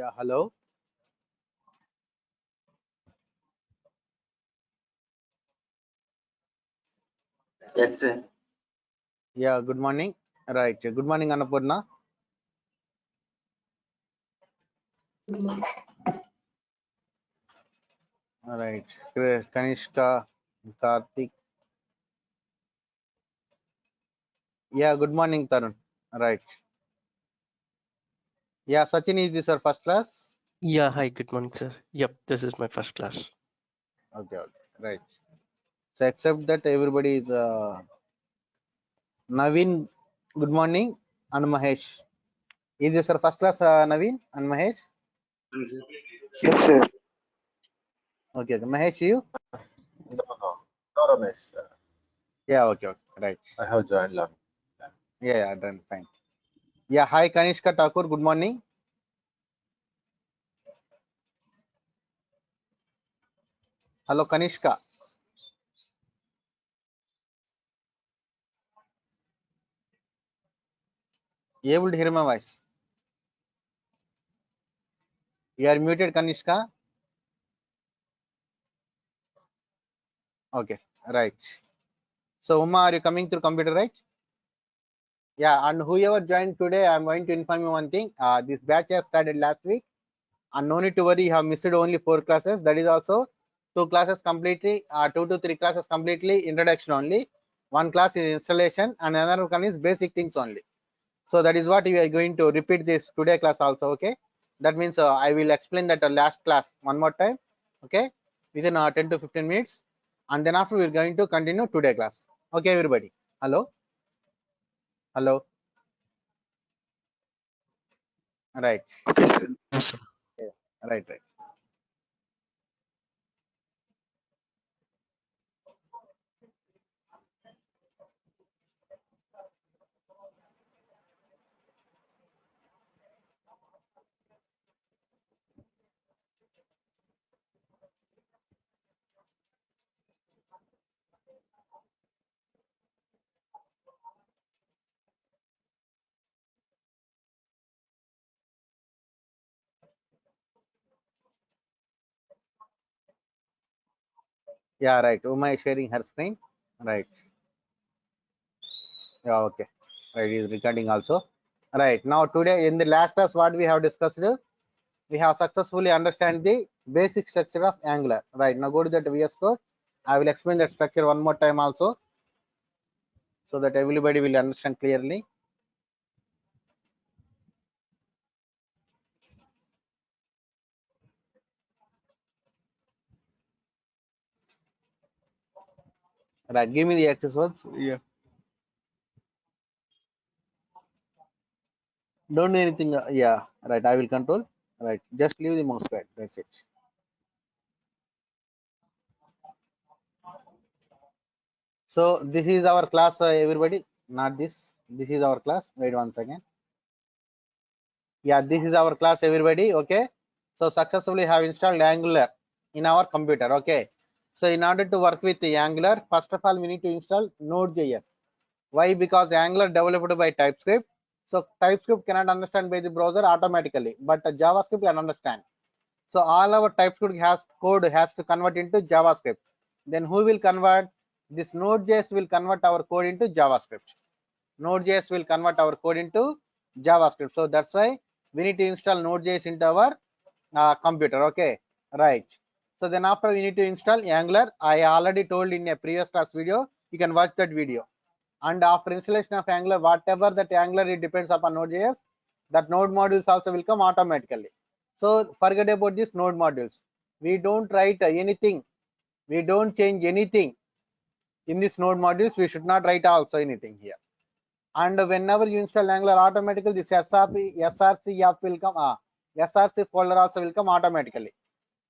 Yeah, hello. Yes, sir. Yeah, good morning. Right. Good morning, Annapurna. All right. Kanishka, Karthik. Yeah, good morning, Tarun. Right. Yeah, Sachin, is this your first class? Yeah, hi, good morning, sir. Yep, this is my first class. Okay, okay. Right. So, except that everybody is Naveen, good morning, and Mahesh. Is this your first class, Naveen and Mahesh? Yes, sir. Okay, okay. Mahesh, you? No, Ramesh. Yeah, okay, okay. Right. I have joined long. Yeah, yeah, done. Fine. Yeah, hi, Kanishka Thakur. Good morning. Hello, Kanishka. You able to hear my voice? You are muted, Kanishka. Okay, right. So, Uma, are you coming through computer, right? Yeah, and whoever joined today, I'm going to inform you one thing. This batch has started last week, and no need to worry, you have missed only 4 classes. That is also 2 classes completely, 2 to 3 classes completely introduction only. One class is installation, and another one is basic things only. So that is what we are going to repeat this today class also. Okay, that means I will explain that last class one more time. Okay, within 10 to 15 minutes, and then after we are going to continue today class. Okay, everybody. Hello, hello. Right. Okay, sir. Yes, sir. Yeah. Right, right. Yeah, right. Uma is sharing her screen. Right. Yeah, okay. Right, is recording also. Right. Now today in the last class, what we have discussed, we have successfully understand the basic structure of Angular. Right. Now go to that VS Code. I will explain that structure one more time also, so that everybody will understand clearly. Right. Give me the access words. Yeah. Don't do anything. Yeah. Right. I will control. Right. Just leave the mouse pad. That's it. So this is our class, everybody. Not this. This is our class. Wait one second. Yeah, this is our class, everybody. Okay. So successfully have installed Angular in our computer. Okay. So in order to work with the Angular, first of all, we need to install Node.js. Why? Because Angular developed by TypeScript. So TypeScript cannot understand by the browser automatically, but JavaScript can understand. So all our TypeScript has code has to convert into JavaScript. Then who will convert? This Node.js will convert our code into JavaScript. Node.js will convert our code into JavaScript. So that's why we need to install Node.js into our computer. Okay, right. So then after we need to install Angular. I already told in a previous class video. You can watch that video. And after installation of Angular, whatever that Angular, it depends upon Node.js. That Node modules also will come automatically. So forget about these Node modules. We don't write anything. We don't change anything in this Node modules. We should not write also anything here. And whenever you install Angular, automatically this src will come. Src folder also will come automatically.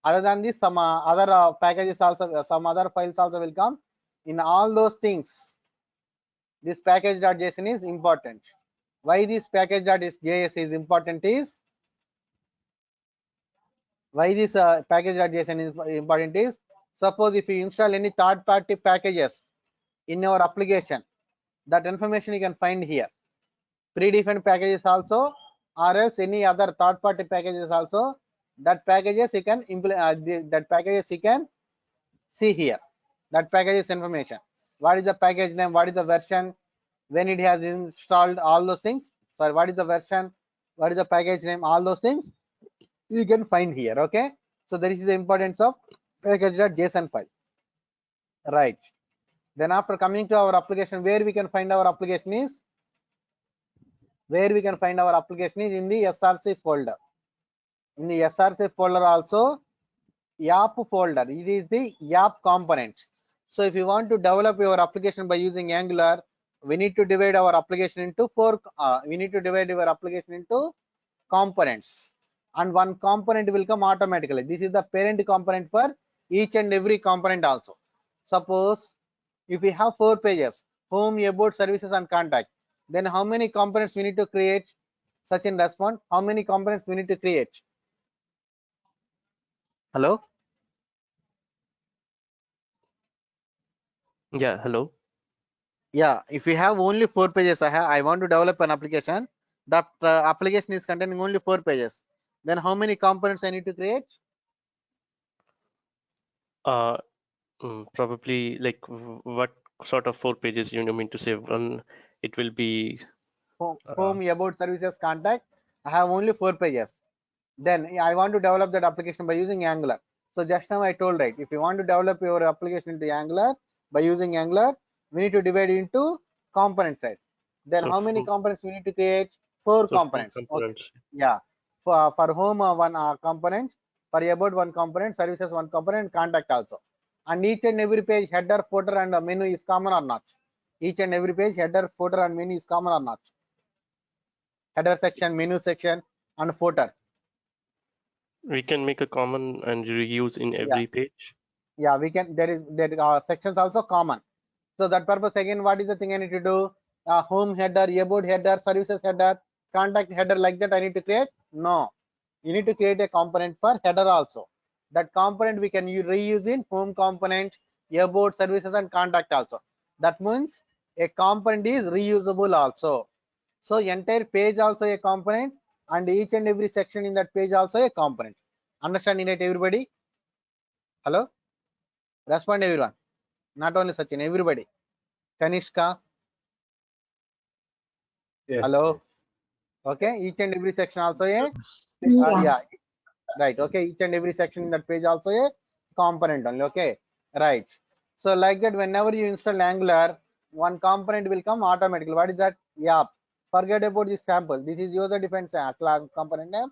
Other than this, some other packages also, some other files also will come. In all those things, this package.json is important. Why this package.js is important is, why this package.json is important is, suppose if you install any third-party packages in your application, that information you can find here. Predefined packages also or else any other third party packages also. That packages you can that packages you can see here. That packages information. What is the package name? What is the version? When it has installed, all those things. Sorry, what is the version? What is the package name? All those things you can find here. Okay. So that is the importance of package.json file. Right. Then after coming to our application, where we can find our application is in the src folder. In the src folder also YAP folder. It is the YAP component. So if you want to develop your application by using Angular, we need to divide our application into components, and one component will come automatically. This is the parent component for each and every component also. Suppose if we have 4 pages, home, about, services and contact, then how many components we need to create? Such in response, how many components we need to create? Hello? Yeah, hello. Yeah, if we have only 4 pages, I want to develop an application. That application is containing only 4 pages. Then how many components I need to create? Uh, Probably like what sort of 4 pages you mean to say? One, it will be Home, about, services, contact. I have only 4 pages. Then I want to develop that application by using Angular. So just now I told, right, if you want to develop your application into Angular by using Angular, we need to divide into components, right? Then so how many components we need to create? 4 4 components. Okay. components. Yeah, for home one component, for about one component, services one component, contact also. And each and every page header, footer and menu is common or not? Each and every page header, footer and menu is common or not? Header section, menu section and footer. We can make a common and reuse in Yeah, every page. yeah, we can. There is sections also common. So that purpose again, what is the thing I need to do? Home header, about header, services header, contact header, like that I need to create? No, you need to create a component for header also. That component we can reuse in home component, about, services and contact also. That means a component is reusable also. So entire page also a component, and each and every section in that page also a component. Understanding it, everybody? Hello? Respond everyone. Not only Sachin, everybody. Kanishka. Yes. Hello. Yes. Okay, each and every section also a Yeah. yeah, right. Okay, each and every section in that page also a component only. Okay, right. So like that, whenever you install Angular, one component will come automatically. What is that? Yeah. Forget about this sample. This is user defined component name,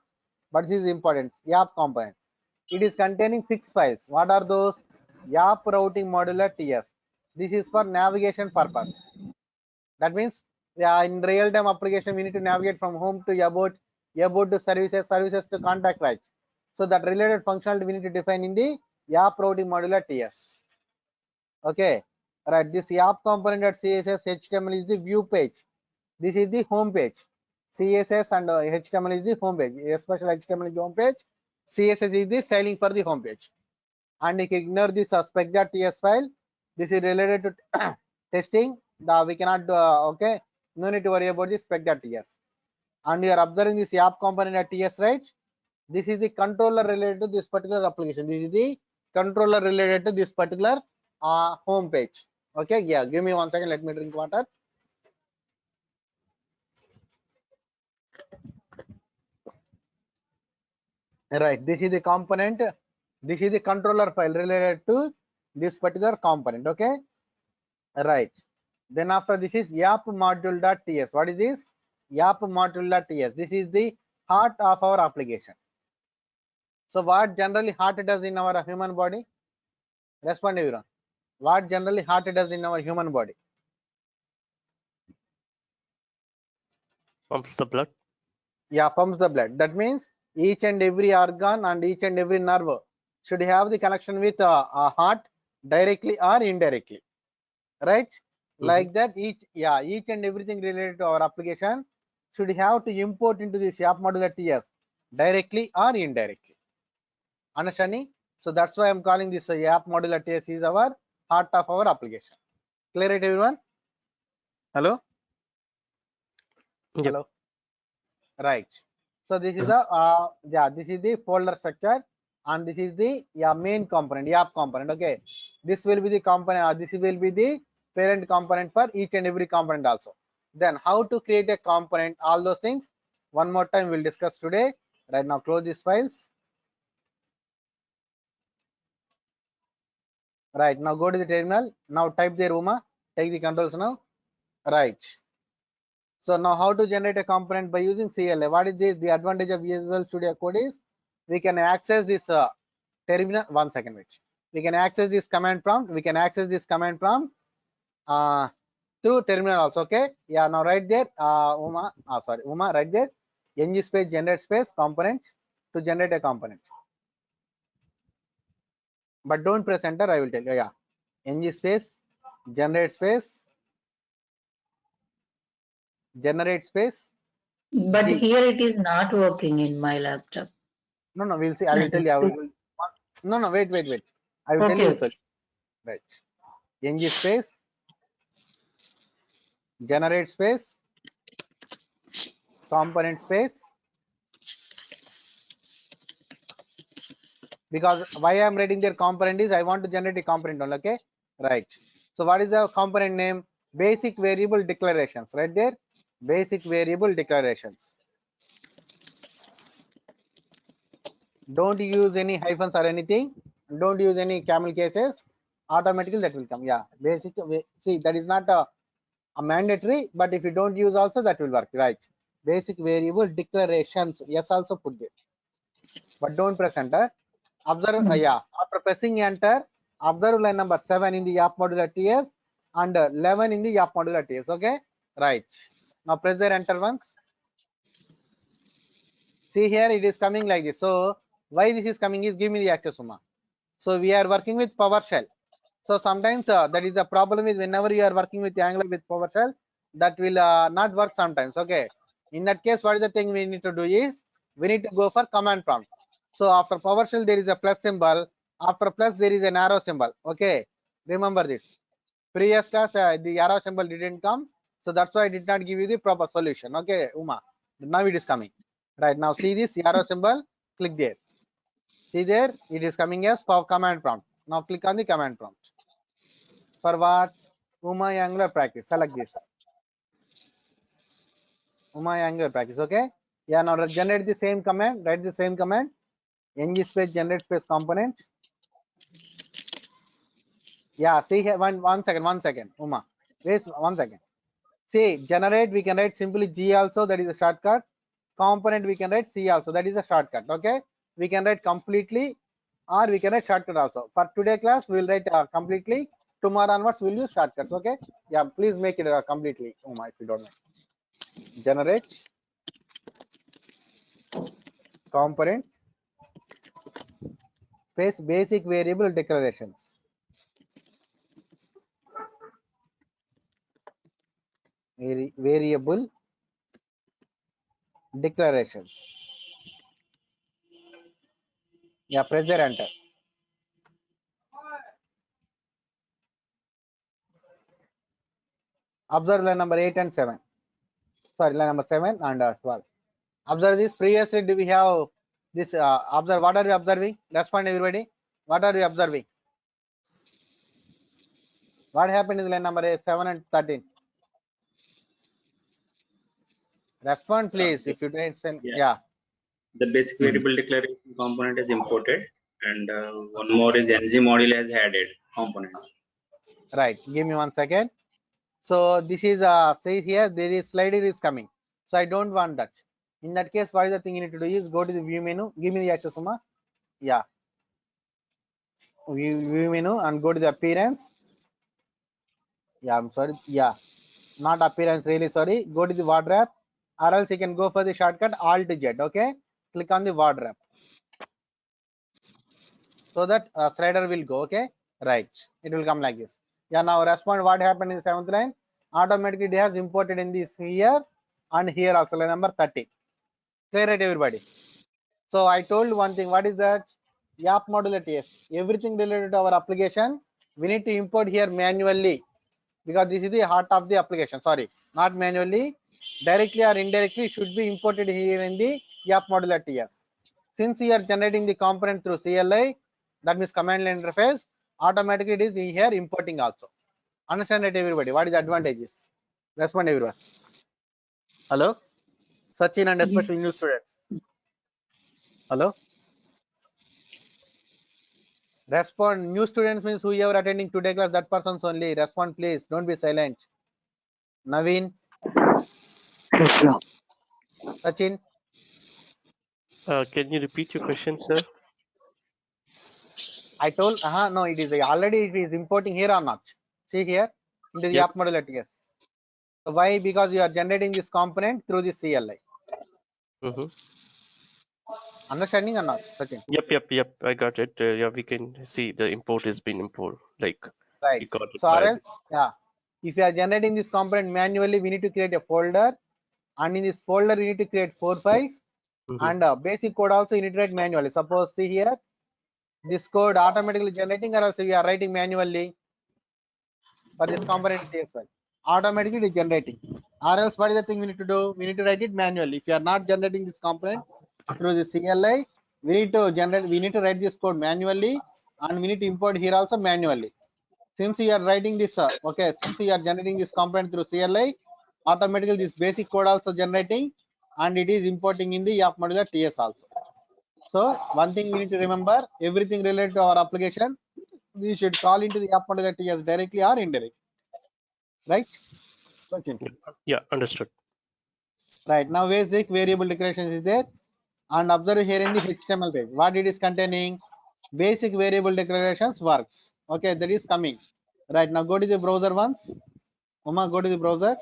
but this is important. YAP component. It is containing 6 files. What are those? YAP routing modular TS. This is for navigation purpose. That means, yeah, in real time application, we need to navigate from home to about to services, services to contact rights. So that related functionality we need to define in the YAP routing modular TS. Okay, right. This YAP component at CSS HTML is the view page. This is the home page. CSS and HTML is the home page. Especially HTML is the home page. CSS is the styling for the home page. And you can ignore this spec.ts file. This is related to testing. We cannot do, okay, no need to worry about this spec.ts. And you are observing this YAP component at TS, right? This is the controller related to this particular application. This is the controller related to this particular home page. Okay, yeah, give me 1 second. Let me drink water. Right, this is the component. This is the controller file related to this particular component. Okay, right. Then after this is YAP module.ts. What is this? YAP module.ts. This is the heart of our application. So what generally heart does in our human body? Respond everyone. What generally heart does in our human body? Pumps the blood. Yeah, pumps the blood. That means each and every organ and each and every nerve should have the connection with a heart directly or indirectly. Right? Like that, each and everything related to our application should have to import into this YAP module TS directly or indirectly. Understanding? So that's why I'm calling this YAP module TS is our heart of our application. Clear it, everyone? Hello? Yep. Hello? Right. So this is the this is the folder structure, and this is the main component, app component. Okay, this will be the component, this will be the parent component for each and every component also. Then how to create a component, all those things one more time we'll discuss today. Right now close these files. Right now go to the terminal. Now type there Uma, take the controls now. Right. So now how to generate a component by using CLA. What is this? The advantage of Visual Studio Code is we can access this terminal. 1 second, wait. We can access this command prompt. We can access this command prompt through terminal also. Okay. Yeah. Now right there, Uma, right there. ng space generate space components to generate a component. But don't press enter. I will tell you. Yeah. ng space generate space But G. here it is not working in my laptop. No, we'll see. I will tell you. I will. No, wait. I will tell you. Okay. Right. ng space generate space component space. Because why I am writing their component is I want to generate a component only. Okay. Right. So what is the component name? Basic variable declarations. Right there. Basic variable declarations. Don't use any hyphens or anything. Don't use any camel cases. Automatically that will come. Yeah. Basic. See, that is not a mandatory, but if you don't use also that will work. Right. Basic variable declarations. Yes, also put there. But don't press enter. Observe. After pressing enter, observe line number 7 in the app modular TS and 11 in the app modular TS. Okay. Right. Now press there enter once. See here it is coming like this. So why this is coming is give me the access Uma. So we are working with PowerShell. So sometimes that is the problem is whenever you are working with Angular with PowerShell, that will not work sometimes. Okay. In that case, what is the thing we need to do is we need to go for command prompt. So after PowerShell there is a plus symbol. After plus there is an arrow symbol. Okay. Remember this. Previous class the arrow symbol didn't come. So that's why I did not give you the proper solution. Okay, Uma. Now it is coming. Right now see this arrow symbol. Click there. See there it is coming as for command prompt. Now click on the command prompt. For what? Uma Angular practice. Select this. Uma Angular practice. Okay. Yeah. Now generate the same command. Write the same command. ng space generate space component. Yeah. See here. One second. Uma. Wait 1 second. See generate. We can write simply G also. That is a shortcut. Component we can write C also. That is a shortcut. Okay. We can write completely or we can write shortcut also. For today class we will write completely. Tomorrow onwards we'll use shortcuts. Okay. Yeah. Please make it completely. Uma, if you don't mind. Generate component space basic variable declarations. Variable declarations. Yeah, press there enter. Observe line number 8 and 7. Sorry, line number 7 and 12. Observe this. Previously, do we have this? Observe. What are you observing? Respond, everybody. What are you observing? What happened in line number 7 and 13? Respond, please. If you don't send, yeah. The basic variable declaration component is imported, and one more is ng module has added component. Right. Give me 1 second. So this is say here there is slider is coming. So I don't want that. In that case, what is the thing you need to do is go to the view menu. Give me the access, Uma. Yeah. View menu and go to the appearance. Yeah, I'm sorry. Yeah, not appearance. Really sorry. Go to the word wrap, or else you can go for the shortcut Alt Z. Okay. Click on the word wrap. So that slider will go. Okay. Right. It will come like this. Yeah. Now respond. What happened in the 7th line? Automatically it has imported in this here and here also line number 30. Clear, right, everybody? So I told one thing. What is that? App modular TS. Everything related to our application, we need to import here manually, because this is the heart of the application. Sorry, not manually, directly or indirectly should be imported here in the app module at TS. Since you are generating the component through CLI, that means command line interface, automatically it is here importing also. Understand it, everybody? What is the advantages? Respond, everyone. Hello, Sachin, and especially new students. Hello. Respond. New students means whoever attending today class, that persons only. Respond, please. Don't be silent. Naveen, Yes, sir. Sachin. Can you repeat your question, sir? I told, no, it is already it is importing here or not. See here into the Yep. app module at yes. So why? Because you are generating this component through the CLI. Mm-hmm. Understanding or not, Sachin? Yep. I got it. Yeah, we can see the import has been import. Like Right. you got it So or by else, yeah. If you are generating this component manually, we need to create a folder, and in this folder we need to create 4 files, Mhm. and basic code also you need to write manually. Suppose see here, this code automatically generating, or else you are writing manually for this component as well. Automatically it is generating. Or else what is the thing we need to do? We need to write it manually. If you are not generating this component through the CLI, we need to write this code manually, and we need to import here also manually. Since you are writing this, since you are generating this component through CLI, automatically this basic code also generating, and it is importing in the app module TS also. So one thing we need to remember, everything related to our application, we should call into the app module TS directly or indirectly. Right, Sachin? Yeah, understood. Right, now basic variable declarations is there, and observe here in the HTML page what it is containing. Basic variable declarations works. Okay, that is coming. Right, now go to the browser once. Uma, go to the browser.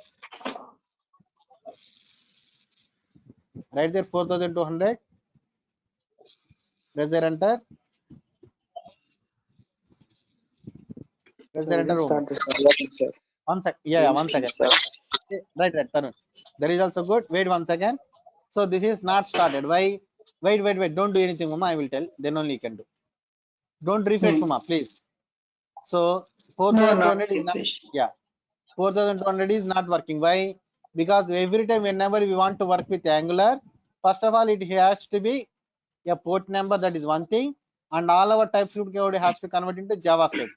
Right there, 4200. Press there, enter. Press there, We enter. didn't Uma. start this one, sir. 1 sec. Yeah, 1 second. Right, Tarun. That is also good. Wait 1 second. So this is not started. Why? Wait. Don't do anything, Uma. I will tell. Then only you can do. Don't refresh, Uma, please. So No, 4200 not is not. refresh. Yeah, 4200 is not working. Why? Because every time whenever we want to work with Angular, first of all it has to be a port number, that is one thing, and all our TypeScript code has to convert into JavaScript.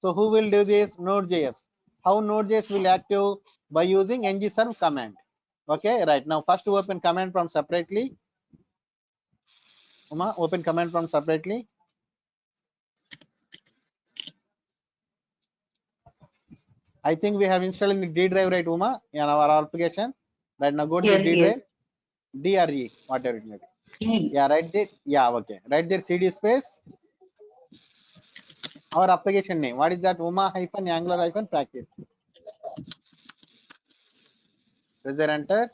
So who will do this? Node.js. How Node.js will active? By using ngserve command. Okay, right now first open command prompt separately. Uma, open command prompt separately. I think we have installed in the D drive, right, Uma, in our application. Right now go to Yes, the D yes. drive, DRE, whatever it may be. E. Yeah, right there. Yeah, okay. Right there, CD space. Our application name. What is that? Uma-Angular-practice. Press there, enter.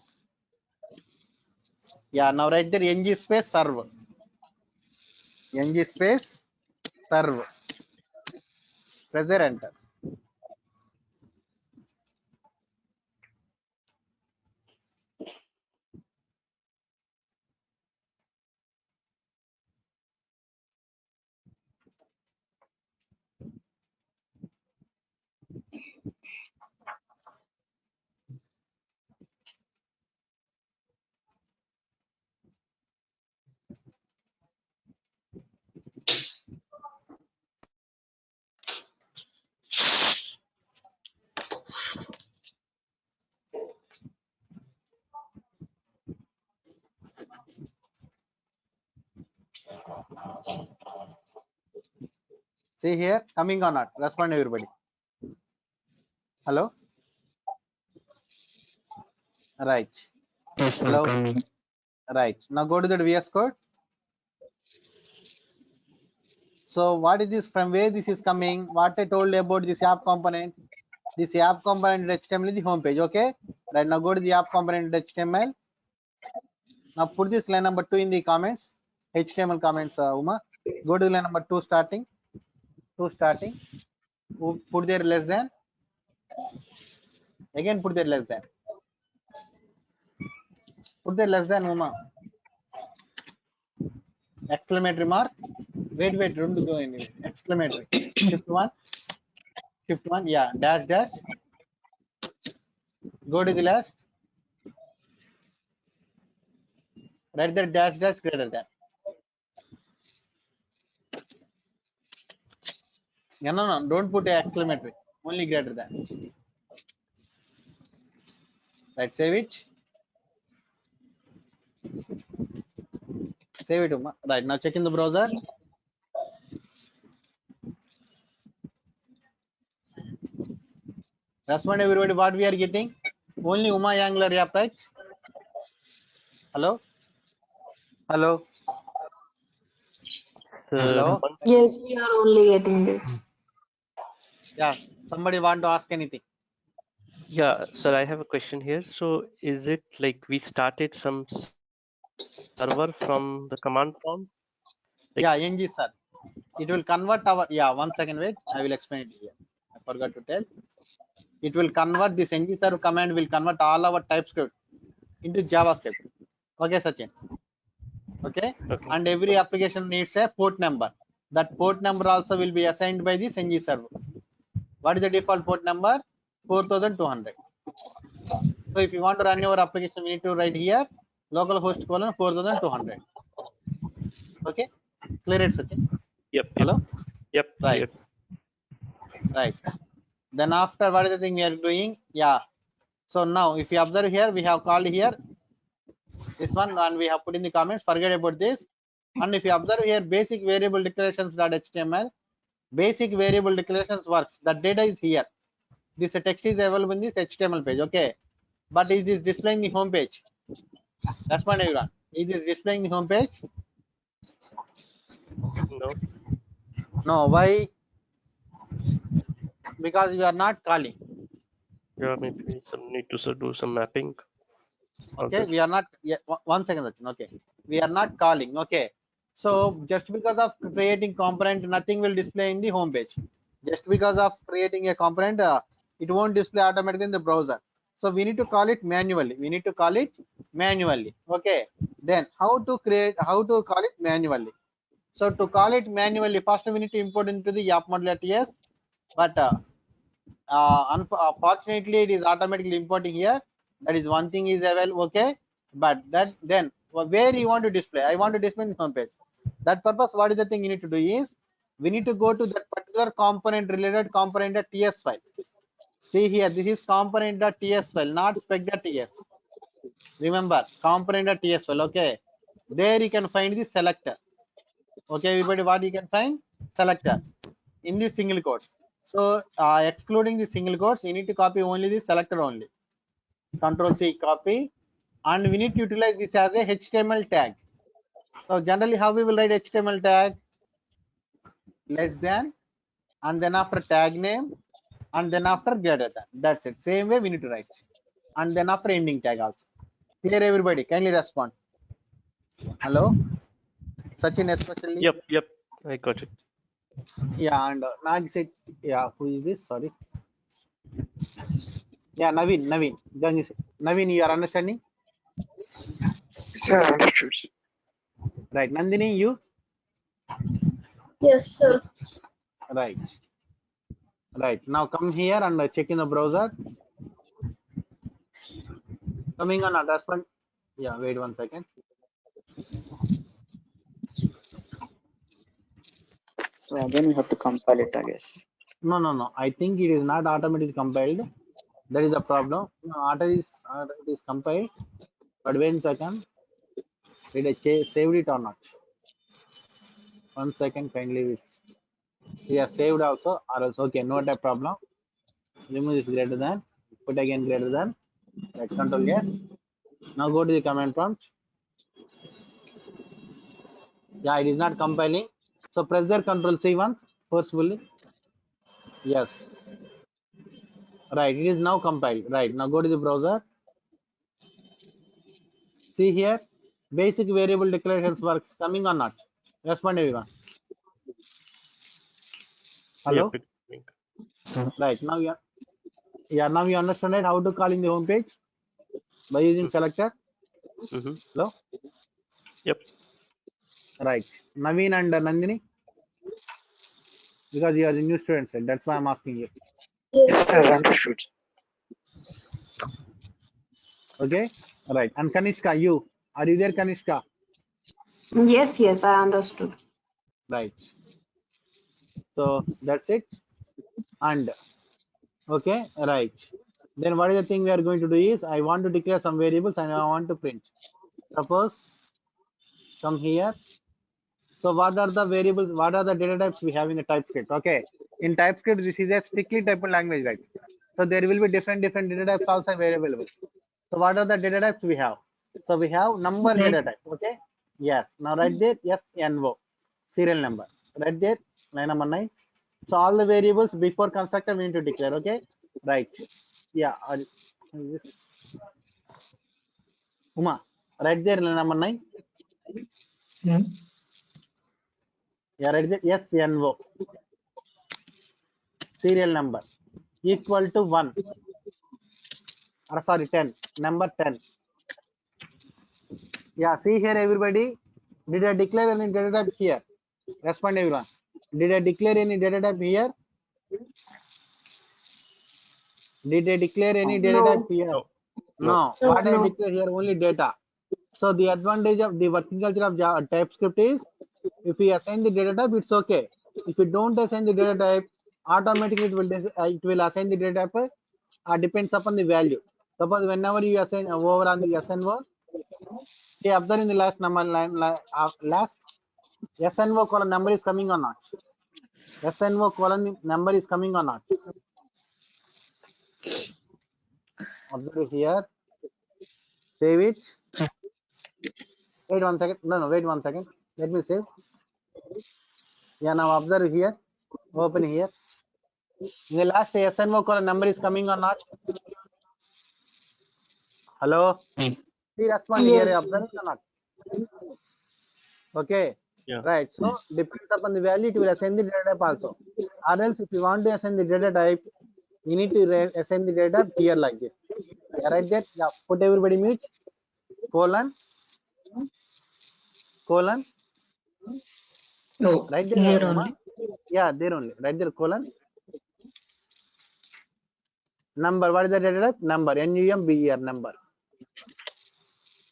Yeah, now right there, ng space serve. Ng space serve. Press there, enter. See here, coming or not? Respond, everybody. Hello? Right. Yes, sir. Hello? Coming. Right. Now go to the VS Code. So what is this? From where this is coming? What I told you about this app component? This app component HTML is the home page. Okay. Right now go to the app component HTML. Now put this line number 2 in the comments. HTML comments, Uma. Go to line number 2 starting. 2 starting. Put there less than. Again put there less than. Put there less than, Uma. Exclamatory mark. Wait, don't go anywhere. Exclamatory. Shift 1. Shift 1. Yeah. Dash. Go to the last. Write the dash dash greater than. Yeah, no, don't put a exclamatory. Only greater than. Right, save it. Save it, Uma. Right, now check in the browser. Respond everybody what we are getting. Only Uma Angular app, right? Hello? Hello? Hello? Yes, we are only getting this. Yeah, somebody want to ask anything? Yeah, sir, I have a question here. So is it like we started some server from the command prompt? Like- Yeah, ng sir. It will convert our, yeah, 1 second, wait. I will explain it here. I forgot to tell. It will convert this ng serve command will convert all our TypeScript into JavaScript. Okay, Sachin. Okay. Okay. And every application needs a port number. That port number also will be assigned by this ng server. What is the default port number? 4200. So if you want to run your application, you need to write here localhost colon 4200. Okay. Clear it, Sachin? Yep. Hello? Yep. Right. Right. Then after, what is the thing we are doing? Yeah. So now if you observe here, we have called here this one and we have put in the comments, forget about this. And if you observe here, basic variable declarations.html, basic variable declarations works. The data is here. This text is available in this HTML page. Okay. But is this displaying the home page? That's what everyone. Is this displaying the home page? No. No. Why? Because you are not calling. Yeah, maybe some need to do some mapping. Okay, we are not, yeah, 1 second, Sachin. Okay, we are not calling. Okay, so just because of creating component, nothing will display in the home page. Just because of creating a component, it won't display automatically in the browser. So we need to call it manually. We need to call it manually. Okay, then how to call it manually? So to call it manually, first we need to import into the app module.ts, but unfortunately it is automatically importing here. That is one thing is available. Okay, but that then where you want to display? I want to display in the home page. That purpose, what is the thing you need to do is we need to go to that particular component related component.ts file. See here, this is component.ts file, not spec.ts. Remember, component.ts file. Okay, there you can find the selector. Okay, everybody, what you can find? Selector in the single quotes. So excluding the single quotes, you need to copy only the selector only. Control C, copy, and we need to utilize this as a HTML tag. So generally, how we will write HTML tag? Less than, and then after tag name, and then after greater than. That's it. Same way we need to write, and then after ending tag also. Clear, everybody? Kindly respond. Hello, Sachin especially. Yep. I got it. Yeah, and Nag said, yeah, who is this? Sorry. Yeah, Naveen. Naveen, you are understanding? Sir, understood. Right. Nandini, you? Yes, sir. Right. Right. Now come here and check in the browser. Coming on attachment. Yeah, wait 1 second. So again, we have to compile it, I guess. No. I think it is not automatically compiled. That is the problem. No, it is compiled. But wait 1 second. Did I saved it or not? 1 second, kindly wait. Yeah, saved also. Or else, okay, not a problem. Remove is greater than. Put again greater than. Right, control yes. Now go to the command prompt. Yeah, it is not compiling. So press the control C once forcefully. Yes. Right, it is now compiled. Right, now go to the browser. See here, basic variable declarations works coming or not? Respond everyone. Hello. Yep. Right, now now you understand right how to call in the home page by using selector. Mm-hmm. Hello. Yep. Right, Naveen and Nandini, because you are the new students, right? That's why I'm asking you. Yes, sir, understood. Okay. Right, and Kanishka, you. Are you there, Kanishka? Yes, yes, I understood. Right. So that's it. And okay, right. Then what is the thing we are going to do is I want to declare some variables and I want to print. Suppose come here. So what are the variables? What are the data types we have in the TypeScript? Okay. In TypeScript, this is a strictly typed language, right? So there will be different data types also available. So what are the data types we have? So we have number data type. Okay. Yes. Now write there SNO, serial number. Right there, line number 9. So all the variables before constructor we need to declare. Okay. Right. Yeah. Uma, right there, line number 9. Yeah, right there. SNO, serial number equal to 1. Or sorry, 10. Number 10. Yeah, see here, everybody. Did I declare any data type here? Respond, everyone. Did I declare any data type here? Did I declare any data type No, here? No. No. no, What I no. declare here only data. So the advantage of the working culture of TypeScript is if we assign the data type, it's okay. If you don't assign the data type, automatically it will assign the data type. Depends upon the value. Suppose whenever you assign over on the SNO, see observe in the last number last SNO colon number is coming or not? SNO colon number is coming or not? Observe here. Save it. Wait 1 second. No, wait 1 second. Let me save. Yeah, now observe here. Open here. In the last SNO colon number is coming or not? Hello? See respond here. Yes. Observe or not? Okay. Yeah. Right. So depends upon the value, it will assign the data type also. Or else if you want to assign the data type, you need to assign the data type here like this. Yeah, right there. Yeah, put everybody mute. Colon. Colon. Oh, Right there, here Uma. only. Yeah, there only. Right there, colon. Number. What is the data type? Number. NUMBER. Number.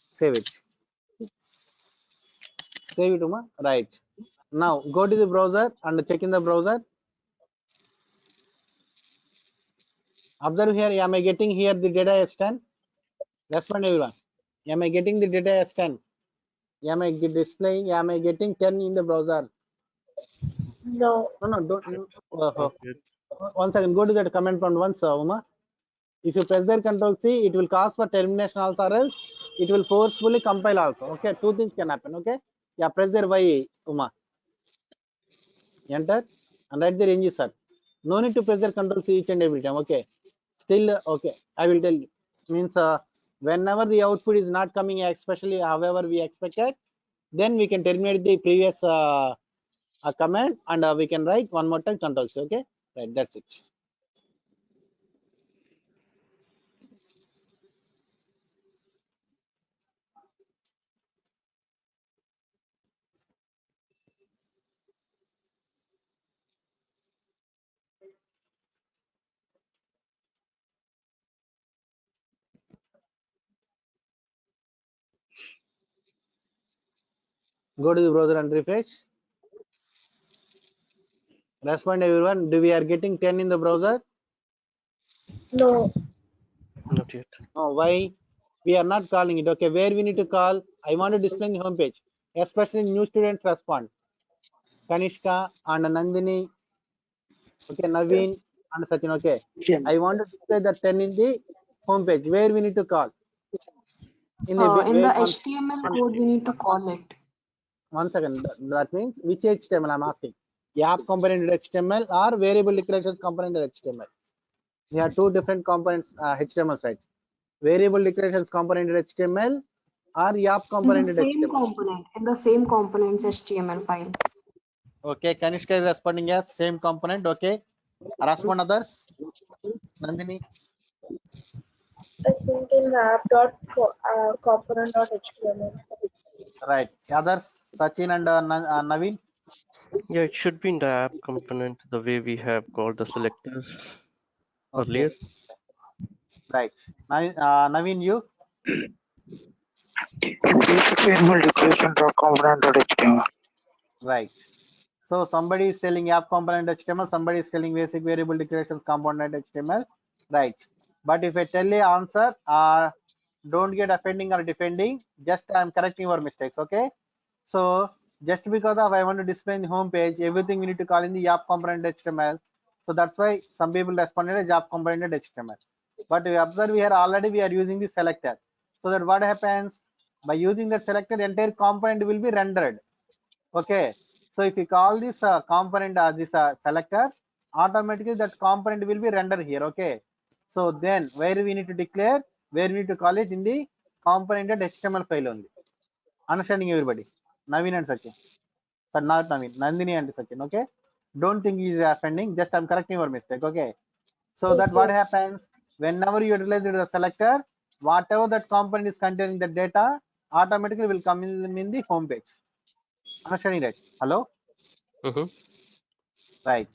Save it. Save it, Uma. Right. Now go to the browser and check in the browser. Observe here. Am I getting here the data S10? Respond, everyone. Am I getting the data S10? Am I displaying? Am I getting 10 in the browser? No. No, don't. Not yet. 1 second. Go to that comment prompt once, Uma. If you press there Control C, it will cause for termination also, or else it will forcefully compile also. Okay, two things can happen. Okay, yeah, press there Y, Uma. Enter and write there NG sir. No need to press there Control C each and every time. Okay, still okay. I will tell you. Means whenever the output is not coming, especially however we expected, then we can terminate the previous command and we can write one more time Control C. Okay, right. That's it. Go to the browser and refresh. Respond, everyone. Do we are getting 10 in the browser? No. Not yet. No. Why? We are not calling it. Okay, where we need to call? I want to display in the home page. Especially new students respond. Kanishka and Nandini. Okay, Naveen and Sachin. Okay. Yeah. I want to display the 10 in the home page. Where we need to call? In the In the where HTML code, we need to call it. 1 second. That means which HTML I'm asking? App component HTML or variable declarations component HTML? We have two different components HTML, right? Variable declarations component HTML or app In the component same HTML. component, in the same component's HTML file. Okay, Kanishka is responding as same component. Okay, respond others. Nandini. I think in app.component.html. Right. Others, Sachin and Naveen. Yeah, it should be in the app component the way we have called the selectors earlier. Right. Naveen, you. In basic variable declaration dot component dot html. Right. So somebody is telling app component HTML, somebody is telling basic variable declarations component HTML, right? But if I tell you answer, don't get offending or defending. Just I'm correcting your mistakes, okay? So just because of I want to display in the home page, everything we need to call in the app component HTML. So that's why some people responded as app component HTML. But we observe here already we are using the selector. So that what happens by using that selector, the entire component will be rendered. Okay. So if you call this component this selector, automatically that component will be rendered here. Okay. So then where we need to declare, where we need to call it in the component.html file only. Understanding everybody? Naveen and Sachin. But not Naveen, Nandini and Sachin. Okay. Don't think he is offending. Just I'm correcting your mistake. Okay. So that what happens whenever you utilize the selector, whatever that component is containing the data automatically will come in the home page. Understanding right? Hello? Mm-hmm. Right.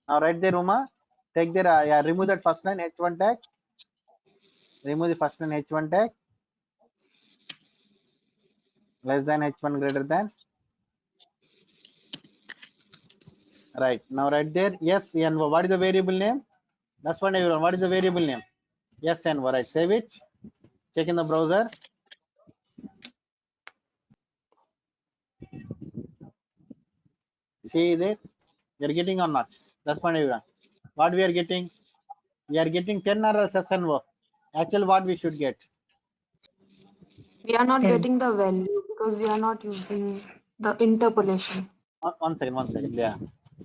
Now right there, Uma, take there, yeah, remove that first line H1 tag. Remove the first line H1 tag. Less than H1 greater than. Right. Now right there, yes, and what is the variable name? That's what everyone. What is the variable name? Yes, and right. Save it. Check in the browser. See that you're getting or not? That's what everyone. What we are getting? We are getting 10 or else SNO. Actually, what we should get? We are not 10. getting the value because we are not using the interpolation. One second. Yeah.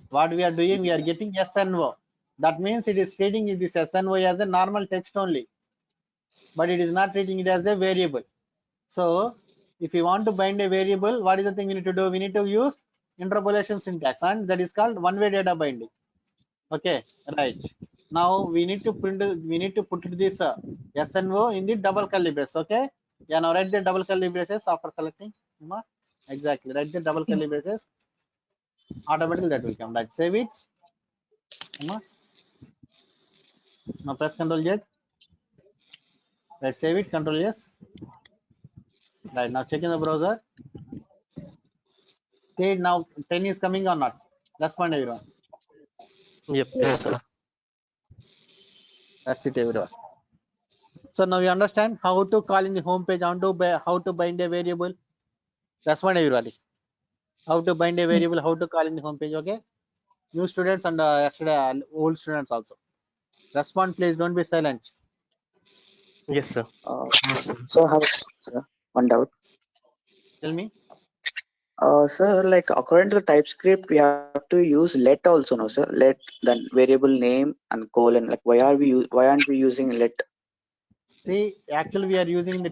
What we are doing, we are getting SNO. That means it is treating this SNO as a normal text only, but it is not treating it as a variable. So if you want to bind a variable, what is the thing we need to do? We need to use interpolation syntax, and that is called one-way data binding. Okay, right. Now we need to print. We need to put this SNO in the double curly braces. Okay. Yeah. Now write the double curly braces after selecting. Exactly. Write the double curly braces. Automatically that will come. Right. Save it. Now press Ctrl Z. Right. Save it. Ctrl S. Right. Now check in the browser. See now 10 is coming or not? That's fine, everyone. Yep. Yes, sir. That's it, everyone. So now you understand how to call in the home page, how to bind a variable. That's one, everybody. How to bind a variable, how to call in the home page. Okay. New students and yesterday old students also. Respond, please. Don't be silent. Yes, sir. So I have one doubt. Tell me. Sir, like according to the TypeScript, we have to use let also, no, sir? Let, then variable name and colon. Like why aren't we using let? See, actually we are using the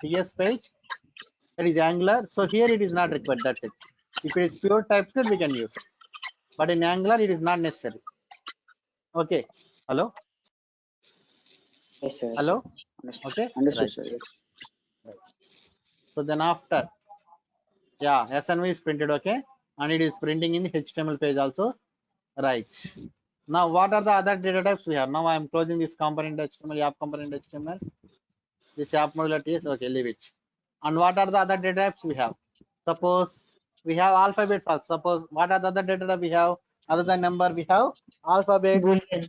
TS page. That is Angular. So here it is not required. That's it. If it is pure TypeScript, we can use. But in Angular, it is not necessary. Okay. Hello. Yes, sir. Hello. Understood. Okay. Understood, Right. sir. Yes. So then after, yeah, SNV is printed. Okay, and it is printing in the HTML page also. Right. Now, what are the other data types we have? Now I am closing this component HTML, app component HTML. This app modular TS. Okay, leave it. And what are the other data types we have? Suppose we have alphabets also. Suppose what are the other data types we have? Other than number, we have alphabets, Boolean.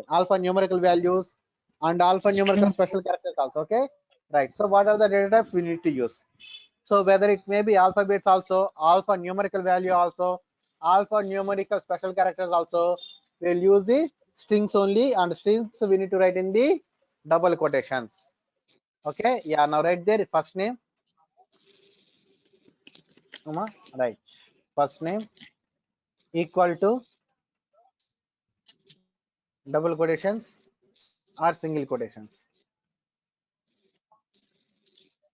alpha numerical values, and alphanumerical special characters also. Okay, right. So what are the data types we need to use? So whether it may be alphabets also, alpha numerical value also, alpha numerical special characters also, we'll use the strings only, and strings we need to write in the double quotations. Okay, yeah, now write there first name. Right. First name equal to double quotations or single quotations.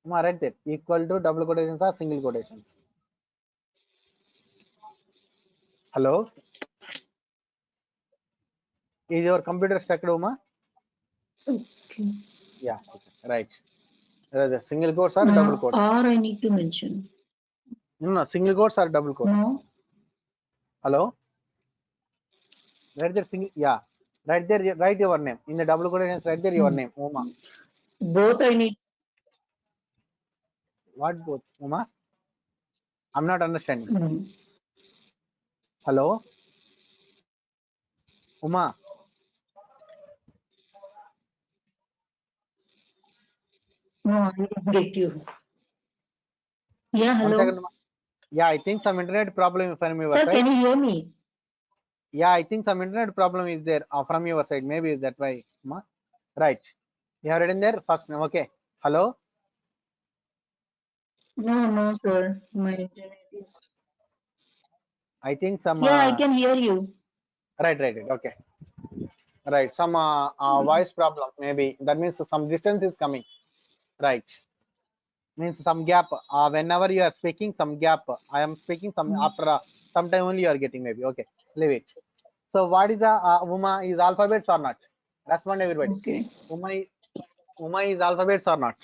Right there, equal to double quotations or single quotations. Hello, is your computer stuck, Uma? Okay. Yeah, okay. Right. The single quotes or double quotes? Or I need to mention. No, single quotes or double quotes? No. Hello, right there, single, yeah, right there, write your name in the double quotations. Right there, your name, Uma. Both I need. What both, Uma? I'm not understanding. No, Hello, Uma. no, I didn't get you. Yeah, One hello. second, Uma. Yeah, I think some internet problem from your Sir, side. can you hear me? Yeah, I think some internet problem is there from your side. Maybe that why, Uma. Right. You have written there first name. Okay. Hello. No, no, sir. My internet is. I think some. Yeah, I can hear you. Right. Okay. Right. Some voice problem. Maybe that means some distance is coming. Right. Means some gap. Whenever you are speaking, some gap. I am speaking some after some time only you are getting maybe. Okay. Leave it. So what is the Uma is alphabets or not? Respond everybody. Okay. Uma is alphabets or not?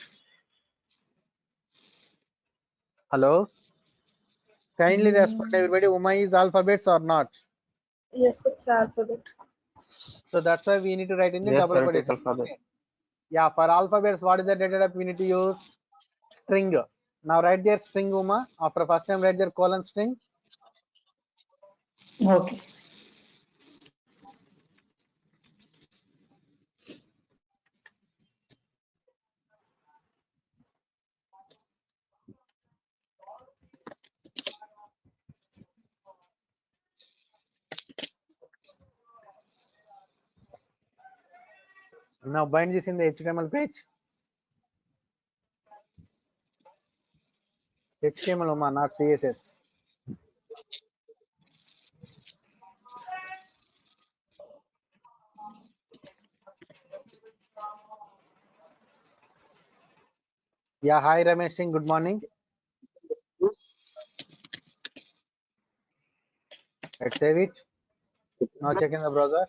Hello. Kindly respond everybody. Uma is alphabets or not? Yes, it's alphabet. So that's why we need to write in the Yes, double sir, it is quotation. alphabet. Okay. Yeah, for alphabets, what is the data type we need to use? String. Now write there string Uma. After first time write there colon string. Okay. Now bind this in the HTML page. HTML Uma, not CSS. Yeah, hi Ramesh Singh, good morning. Let's save it. Now check in the browser.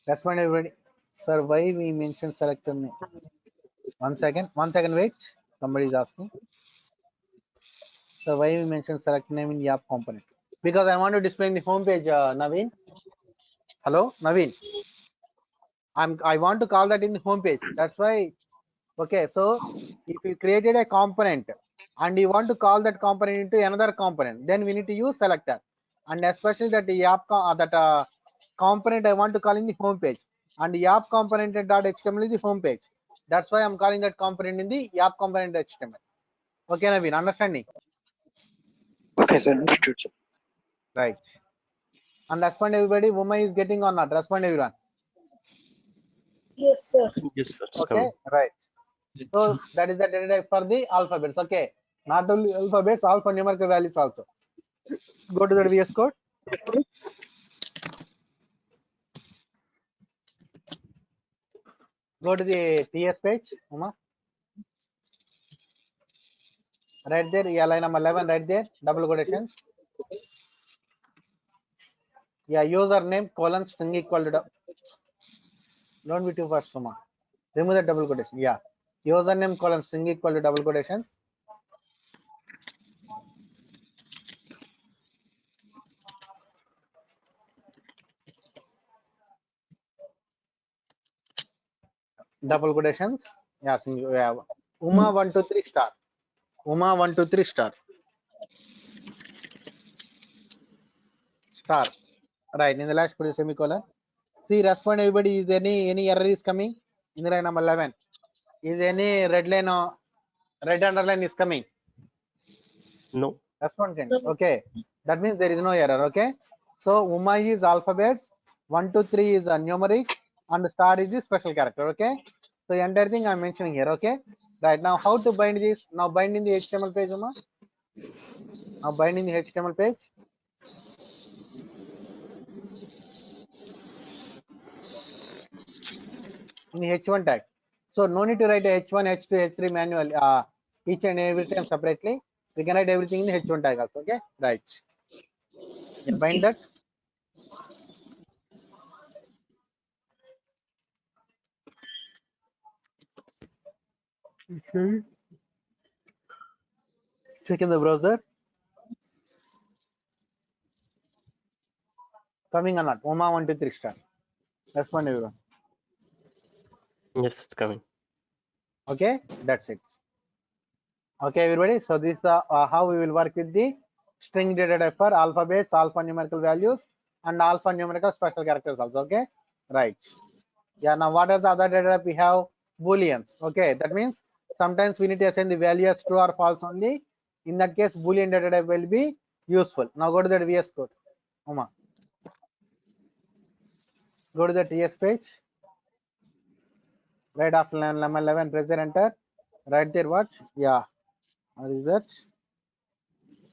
Respond everybody. Sir, why we mention selector name? One second, wait. Somebody is asking. So why we mention select name in the app component? Because I want to display in the home page, Naveen. Hello, Naveen. I want to call that in the home page. That's why. Okay, so if you created a component and you want to call that component into another component, then we need to use selector. And especially that the app component I want to call in the home page, and the app component .html is the home page. That's why I'm calling that component in the app component .html. Okay, Naveen, understanding? Okay, sir. Understood, sir. Right. And respond everybody. Uma is getting or not? Respond everyone. Yes, sir. Yes, sir, it's Okay, coming. right. So that is the data type for the alphabets. Okay, not only alphabets, alphanumerical values also. Go to the VS Code. Go to the TS page, Uma. Right there, yeah, line number 11, right there, double quotations. Yeah, username colon string equal to. Don't be too fast, Uma. Remove the double quotation. Yeah, username colon string equal to double quotations. Double quotations. Yeah, yeah. Uma 123 star. Uma 123 star. Star. Right. In the last put a semicolon. See, respond everybody. Is there any error is coming in the line number 11? Is any red line or red underline is coming? No. Respond can. Okay. That means there is no error. Okay. So Uma is alphabets. 1, 2, 3 is numerics, and star is the special character. Okay. So the entire thing I'm mentioning here. Okay. Right now, how to bind this? Now bind in the HTML page, Uma. Now bind in the HTML page. In the H1 tag. So no need to write a H1, H2, H3 manual each and every time separately. We can write everything in the H1 tag also. Okay. Right. Yeah, bind that. Okay. Check in the browser. Coming or not? Uma 123 star. Respond everyone. Yes, it's coming. Okay, that's it. Okay, everybody. So this is how we will work with the string data type for alphabets, alphanumerical values, and alphanumerical special characters also. Okay, right. Yeah. Now, what are the other data type? We have booleans. Okay, that means sometimes we need to assign the value as true or false only. In that case, boolean data type will be useful. Now go to that VS Code. Uma, go to the TS page. Right after line 11, press the enter. Right there, what? Yeah. What is that?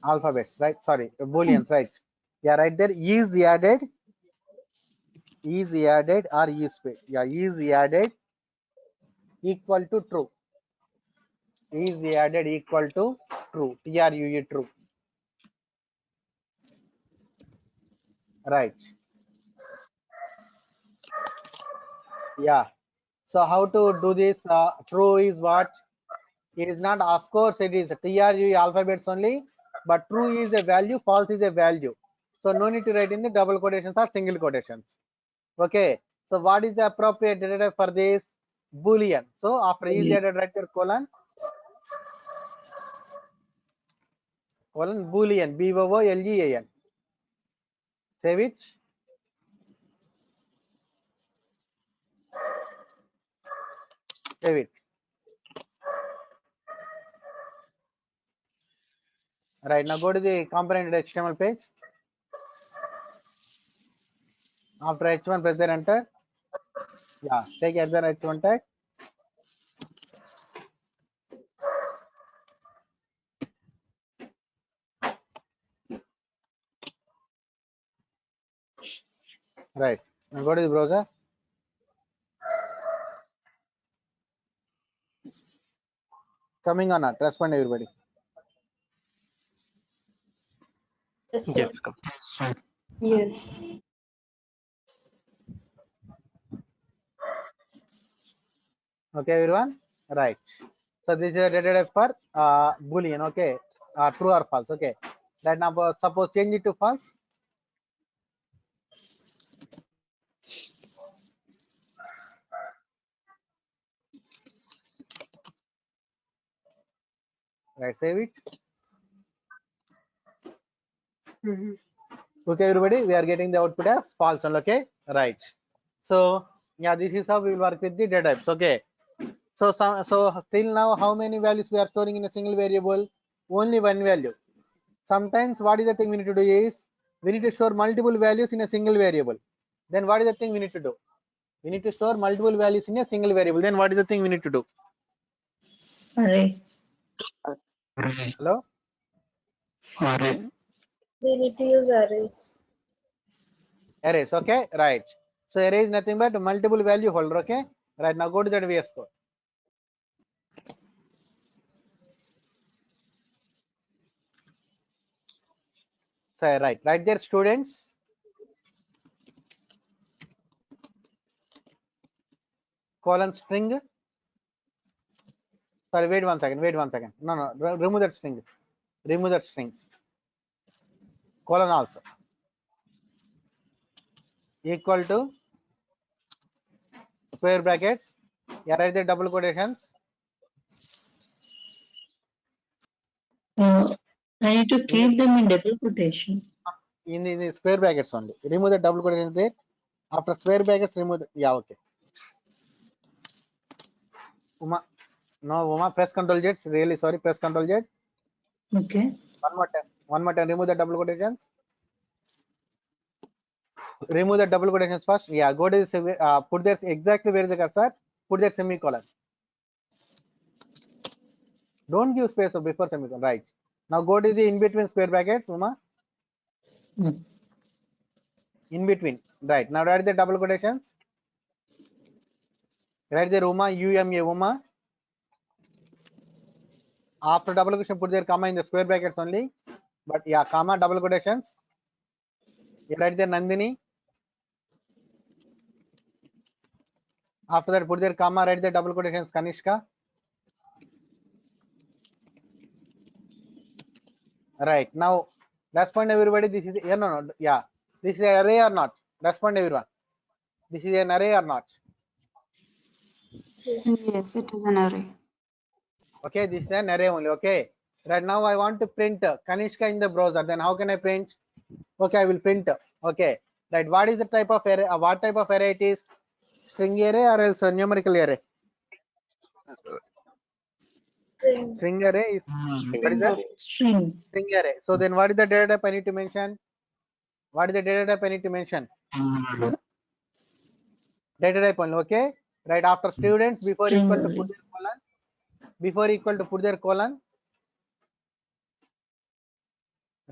Alphabets, right? Sorry, booleans, right? Yeah, right there. Is added or is space. Yeah, is added equal to true. Is added equal to true. TRUE, true. Right. Yeah. So how to do this? True is what? It is not, of course, it is TRUE alphabets only, but true is a value, false is a value. So no need to write in the double quotations or single quotations. Okay. So what is the appropriate data type for this? Boolean. So after is added, write your colon Boolean, BOOLEAN. Save it. Save it. Right, now go to the component HTML page. After H1, press the enter. Yeah, take either H1 tag. Right, now go to the browser. Coming on not, respond everybody. Yes, sir. Yes. Yes. Okay, everyone. Right. So this is a data type for Boolean. Okay, true or false. Okay. Right now, suppose change it to false. Right, save it. Okay, everybody, we are getting the output as false. Okay, right. So yeah, this is how we will work with the data types. Okay. So till now, how many values we are storing in a single variable? Only one value. Sometimes what is the thing we need to do is we need to store multiple values in a single variable. Then what is the thing we need to do? We need to store multiple values in a single variable. Then what is the thing we need to do? Array. Hello? We need to use arrays. Arrays. Okay, right. So array is nothing but multiple value holder. Okay, right. Now go to that VS Code. So right there, students. Colon string. Sorry, wait one second. No, remove that string. Remove that string. Colon also equal to square brackets. Yeah, right there, double quotations. I need to keep them in double quotation. In the square brackets only. Remove the double quotations there. After square brackets, remove the, yeah, okay. Uma, press Ctrl Z. Really sorry, press Ctrl Z. Okay. One more time. Remove the double quotations. Remove the double quotations first. Yeah, go to the put there exactly where is the cursor. Put that semicolon. Don't give space before semicolon. Right. Now go to the in between square brackets, Uma. In between. Right. Now write the double quotations. Write there Uma, UMA, Uma. After double quotation, put their comma in the square brackets only. But yeah, comma, double quotations. You write there Nandini. After that, put their comma, write the double quotations Kanishka. Right. Now, respond everybody. This is no. Yeah. This is an array or not? Respond everyone. This is an array or not? Yes, it is an array. Okay, this is an array only. Okay, right now I want to print Kanishka in the browser. Then how can I print? Okay, I will print. Okay, right. What is the type of array? What type of array it is? String array or else a numerical array? String. String array is what is that? String. String array. So then what is the data type I need to mention? What is the data type I need to mention? Data type only. Okay, right after students before String equal to only. put their colon. Before equal to put their colon.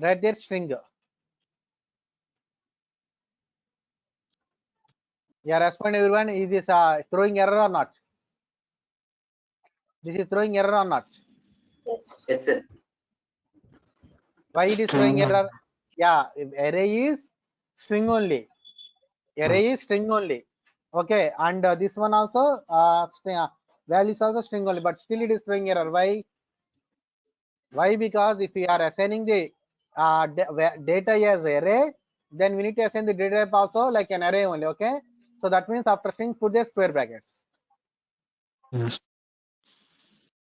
Write their string. Yeah, respond everyone. Is this throwing error or not? This is throwing error or not? Yes. Yes, sir. Why it is throwing error? Yeah, array is string only. Array is string only. Okay, and this one also value is also string only, but still it is throwing error. Why? Why? Because if we are assigning the data as array, then we need to assign the data type also like an array only. Okay, so that means after string put the square brackets.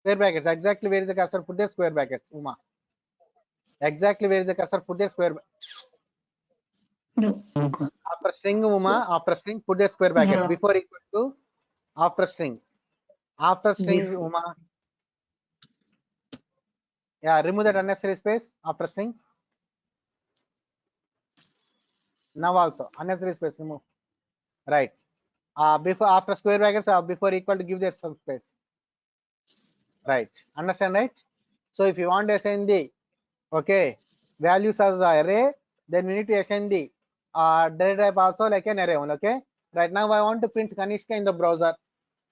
Square brackets. Exactly where is the cursor? Put the square brackets, Uma. Exactly where is the cursor? Put the square. No. After string, Uma. After string, put the square bracket. Yeah. Before equal to. After string. After string, Before. Uma. Yeah, remove that unnecessary space after string. Now also unnecessary space remove. Right. Before after square brackets, before equal to give that some space. Right. Understand, right? So if you want to assign the values as the array, then we need to assign the data type also like an array only. Okay. Right now I want to print Kanishka in the browser.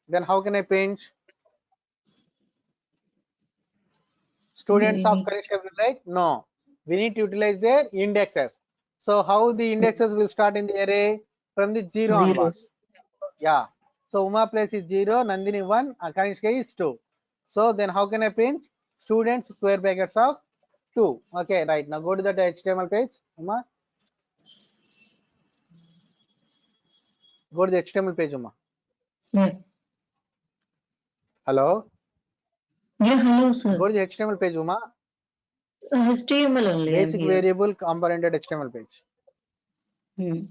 Then how can I print? Students of Kanishka will write? No. We need to utilize their indexes. So how the indexes will start in the array? From the 0 onwards. Yeah. So Uma place is 0, Nandini 1, Kanishka is 2. So then how can I print? Students square brackets of 2. Okay, right. Now go to that HTML page, Uma. Go to the HTML page, Uma. Yeah. Hello. Yeah, hello, sir. Go to the HTML page, Uma. HTML only. I'm Basic here. variable componented HTML page. Hmm.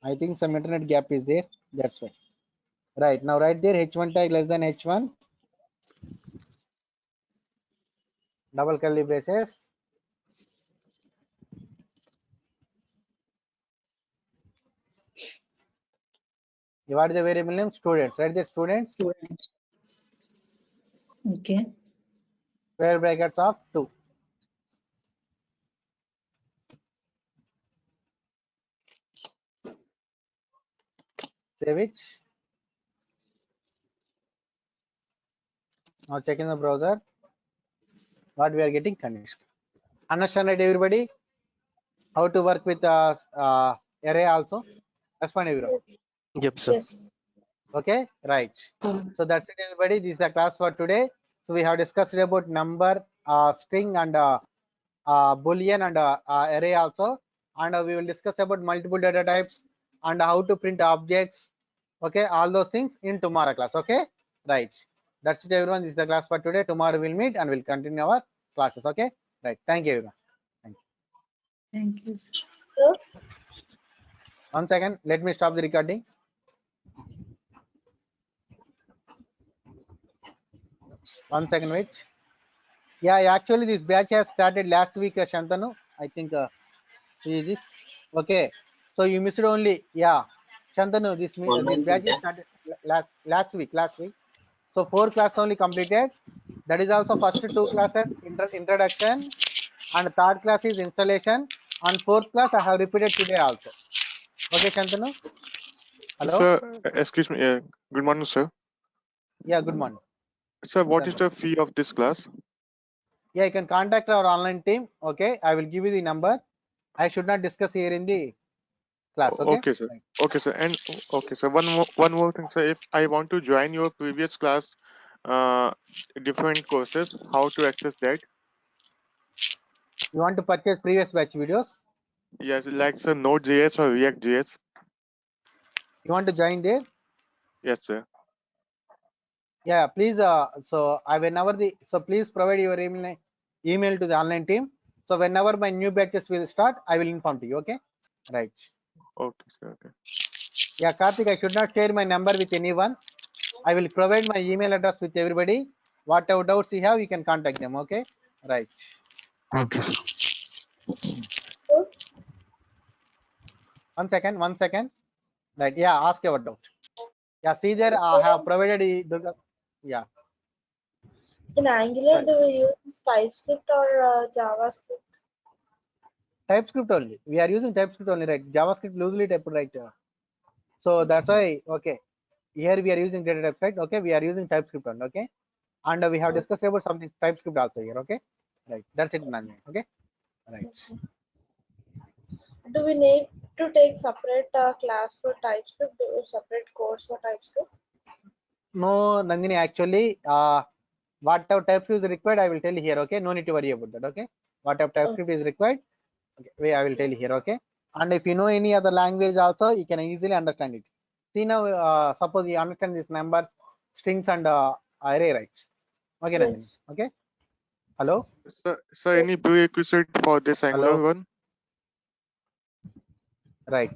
I think some internet gap is there. That's why. Right. Now right there h1 tag less than h1. Double curly braces. What is the variable name? Students. Right there students. Students. Okay. Square brackets of 2. Save it. Now check in the browser. What we are getting Kanishka. Understand it, everybody? How to work with array also? Respond everyone. Yep, sir. Yes. Okay, right. So that's it, everybody. This is the class for today. So we have discussed about number, string, and boolean and array also, and we will discuss about multiple data types and how to print objects. Okay, all those things in tomorrow class. Okay, right. That's it, everyone. This is the class for today. Tomorrow we'll meet and we'll continue our classes. Okay, right. Thank you, everyone. Thank you. Thank you, sir. Sir? 1 second. Let me stop the recording. One second, wait. Yeah, actually this batch has started last week, Shantanu. I think is this okay? So you missed only, yeah, Shantanu. This Online batch is syntax. started last week. So 4 classes only completed. That is also first 2 classes introduction, and third class is installation, and fourth class I have repeated today also. Okay, Shantanu. Hello. Sir, excuse me. Good morning, sir. Yeah, good morning. Sir, what is the fee of this class? Yeah, you can contact our online team. Okay, I will give you the number. I should not discuss here in the class. Okay. Okay, sir. Right. Okay, sir. And okay, sir. One more thing, sir. If I want to join your previous class, different courses, how to access that? You want to purchase previous batch videos? Yes, like sir, Node.js or React.js. You want to join there? Yes, sir. Yeah, please. So I whenever the so please provide your email to the online team. So whenever my new batches will start, I will inform to you. Okay. Right. Okay, sir. Okay. Yeah, Karthik, I should not share my number with anyone. I will provide my email address with everybody. Whatever doubts you have, you can contact them. Okay. Right. Okay. So, 1 second. 1 second. Right. Yeah. Ask your doubt. Yeah. See there. I so have provided. Yeah. in Angular, Right. do we use TypeScript or JavaScript? TypeScript only. We are using TypeScript only, right? JavaScript loosely typed, right? So that's why. Okay. Here we are using data type, right? Okay. We are using TypeScript only. Okay. And we have discussed about something TypeScript also here. Okay. Right. That's it, Nandini. Okay. Right. Do we need to take separate class for TypeScript or separate course for TypeScript? No, Nandini. Actually, whatever TypeScript is required, I will tell you here. Okay. No need to worry about that. Okay. Whatever TypeScript is required, okay, I will tell you here. Okay. And if you know any other language also, you can easily understand it. See now, suppose you understand these numbers, strings, and array, right? Okay, Nandini. Yes. Okay. Hello. Sir, any prerequisite for this Angular Hello. one? Right.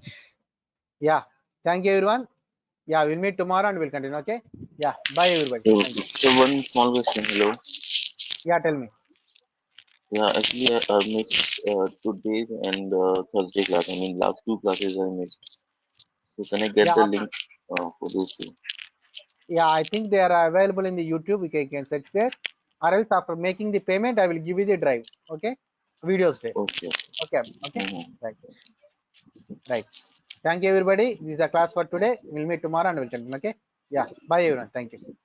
Yeah. Thank you, everyone. Yeah, we'll meet tomorrow and we'll continue. Okay. Yeah. Bye, everybody. So, Thank you. so one small question. Hello. Yeah. Tell me. Yeah, actually, I missed today's and Thursday class. I mean, last two classes I missed. So can I get the Yeah. link for those two? Yeah. I think they are available in the YouTube. You can search there. Or else after making the payment, I will give you the drive. Okay. Videos there. Okay. Okay. Okay. Mm-hmm. Right. Right. Thank you, everybody. This is the class for today. We'll meet tomorrow and we'll continue. Okay. Yeah. Bye, everyone. Thank you.